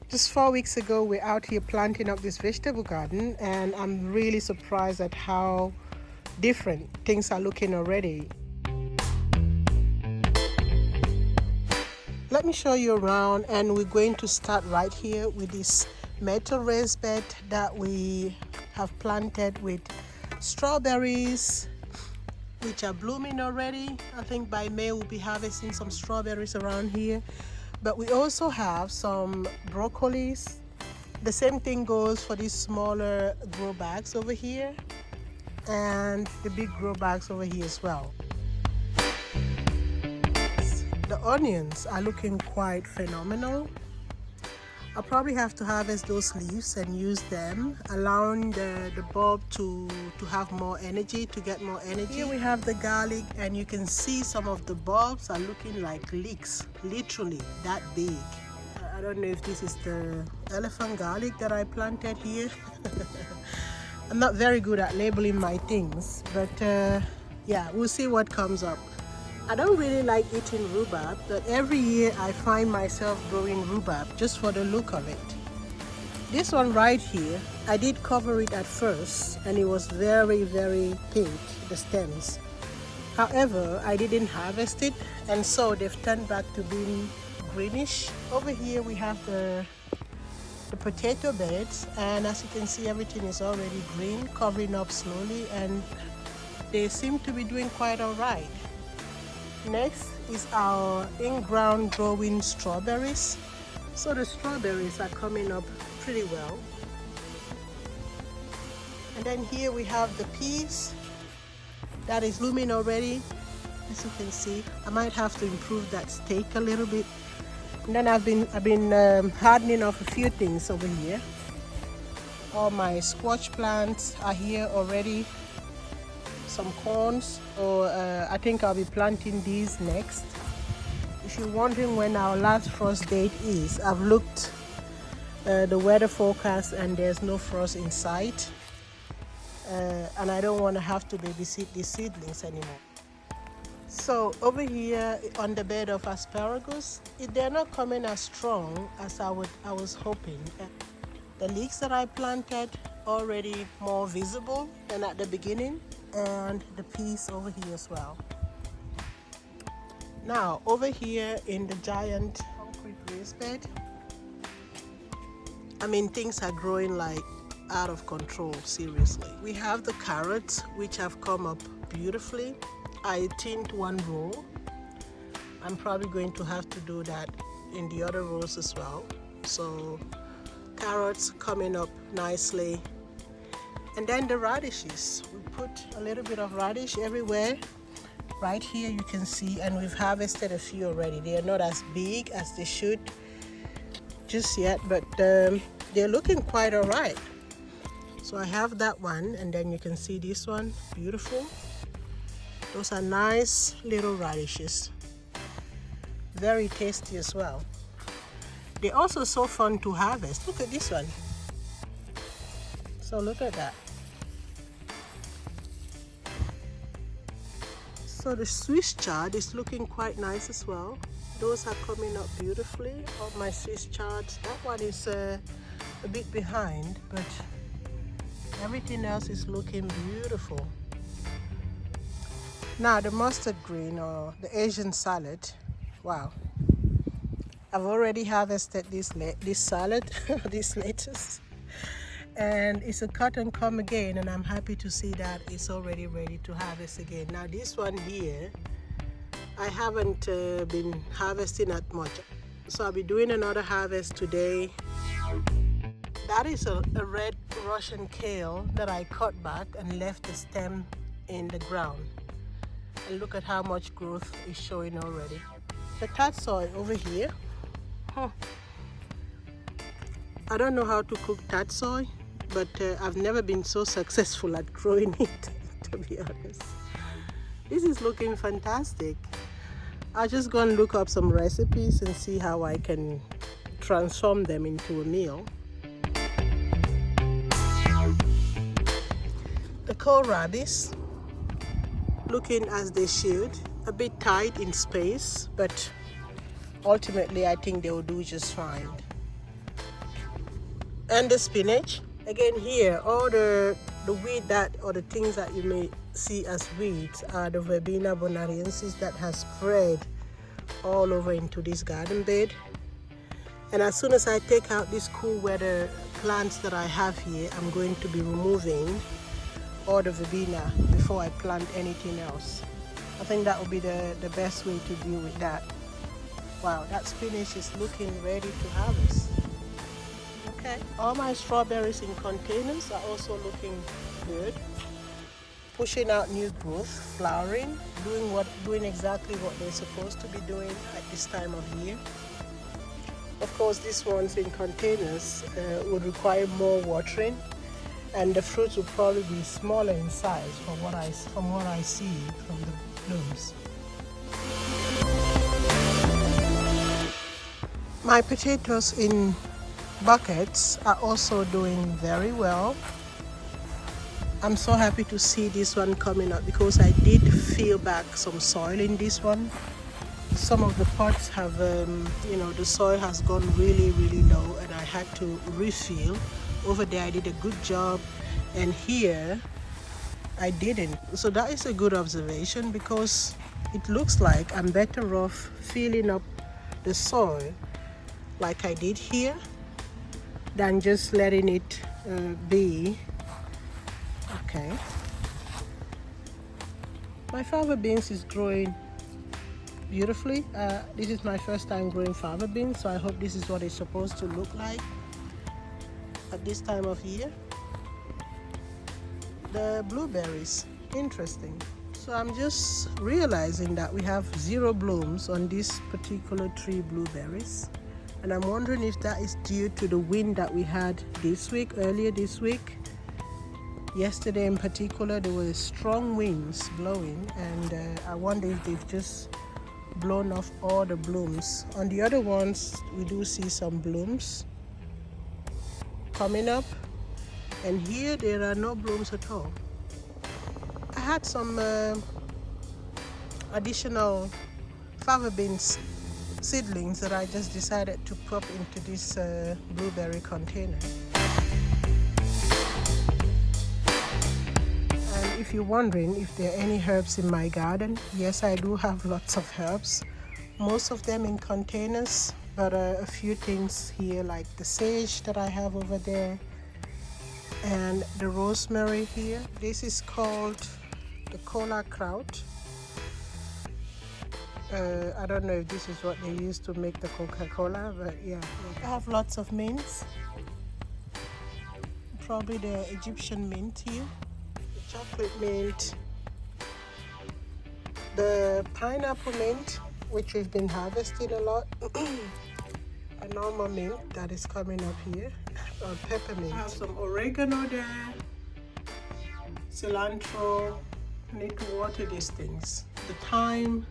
Just 4 weeks ago, we're out here planting up this vegetable garden, and I'm really surprised at how different things are looking already. Let me show you around, and we're going to start right here with this metal raised bed that we have planted with strawberries, which are blooming already. I think by May we'll be harvesting some strawberries around here. But we also have some broccolis. The same thing goes for these smaller grow bags over here and the big grow bags over here as well. The onions are looking quite phenomenal. I'll probably have to harvest those leaves and use them, allowing the bulb to have more energy, to get more energy. Here we have the garlic, and you can see some of the bulbs are looking like leeks, literally that big. I don't know if this is the elephant garlic that I planted here. I'm not very good at labeling my things, but yeah, we'll see what comes up. I don't really like eating rhubarb, but every year I find myself growing rhubarb just for the look of it. This one right here, I did cover it at first and it was very, very pink, the stems. However, I didn't harvest it, and so they've turned back to being greenish. Over here we have the potato beds, and as you can see, everything is already green, covering up slowly, and they seem to be doing quite all right. Next is our in-ground growing strawberries. So the strawberries are coming up pretty well. And then here we have the peas that is blooming already. As you can see, I might have to improve that stake a little bit. And then I've been hardening off a few things over here. All my squash plants are here already. Some corns, or I think I'll be planting these next. If you're wondering when our last frost date is, I've looked the weather forecast and there's no frost in sight, and I don't want to have to babysit these seedlings anymore. So over here on the bed of asparagus, they're not coming as strong as I was hoping. The leeks that I planted already more visible than at the beginning, and the peas over here as well. Now over here in the giant concrete raised bed, I mean, things are growing like out of control, seriously. We have the carrots, which have come up beautifully. I thinned one row. I'm probably going to have to do that in the other rows as well. So carrots coming up nicely. And then the radishes, we put a little bit of radish everywhere. Right here you can see, and we've harvested a few already. They are not as big as they should just yet, but they're looking quite all right. So I have that one, and then you can see this one, beautiful. Those are nice little radishes. Very tasty as well. They're also so fun to harvest. Look at this one. So look at that. So the Swiss chard is looking quite nice as well. Those are coming up beautifully. All my Swiss chards. That one is a bit behind, but everything else is looking beautiful. Now the mustard green, or the Asian salad. Wow. I've already harvested this salad, this lettuce. And it's a cut and come again, and I'm happy to see that it's already ready to harvest again. Now this one here, I haven't been harvesting that much, so I'll be doing another harvest today. That is a red Russian kale that I cut back and left the stem in the ground, and look at how much growth is showing already. The tatsoi over here, I don't know how to cook tatsoi, but I've never been so successful at growing it, to be honest. This is looking fantastic. I'll just go and look up some recipes and see how I can transform them into a meal. The kohlrabis, looking as they should, a bit tight in space, but ultimately I think they will do just fine. and the spinach. Again here, all the weed that, or the things that you may see as weeds, are the Verbena bonariensis that has spread all over into this garden bed. And as soon as I take out these cool weather plants that I have here, I'm going to be removing all the verbena before I plant anything else. I think that would be the best way to deal with that. Wow, that spinach is looking ready to harvest. Okay, all my strawberries in containers are also looking good. Pushing out new growth, flowering, doing exactly what they're supposed to be doing at this time of year. Of course, these ones in containers would require more watering, and the fruits will probably be smaller in size from what I see from the blooms. My potatoes in buckets are also doing very well. I'm so happy to see this one coming up because I did fill back some soil in this one. Some of the pots have, the soil has gone really low, and I had to refill. Over there I did a good job, and here I didn't. So that is a good observation, because it looks like I'm better off filling up the soil like I did here than just letting it be. Okay. My fava beans is growing beautifully. This is my first time growing fava beans, so I hope this is what it's supposed to look like at this time of year. The blueberries, interesting. So I'm just realizing that we have 0 blooms on this particular tree, blueberries, and I'm wondering if that is due to the wind that we had earlier this week. Yesterday in particular, there were strong winds blowing, and I wonder if they've just blown off all the blooms. On the other ones, we do see some blooms coming up, and here there are no blooms at all. I had some additional fava beans seedlings that I just decided to pop into this blueberry container. And if you're wondering if there are any herbs in my garden, yes, I do have lots of herbs, most of them in containers, but a few things here, like the sage that I have over there, and the rosemary here. This is called the cola kraut. I don't know if this is what they use to make the Coca-Cola, but yeah. I have lots of mints. Probably the Egyptian mint here, the chocolate mint, the pineapple mint, which we've been harvesting a lot, a normal mint that is coming up here, or peppermint. I have some oregano there, cilantro. I need to water these things. The thyme,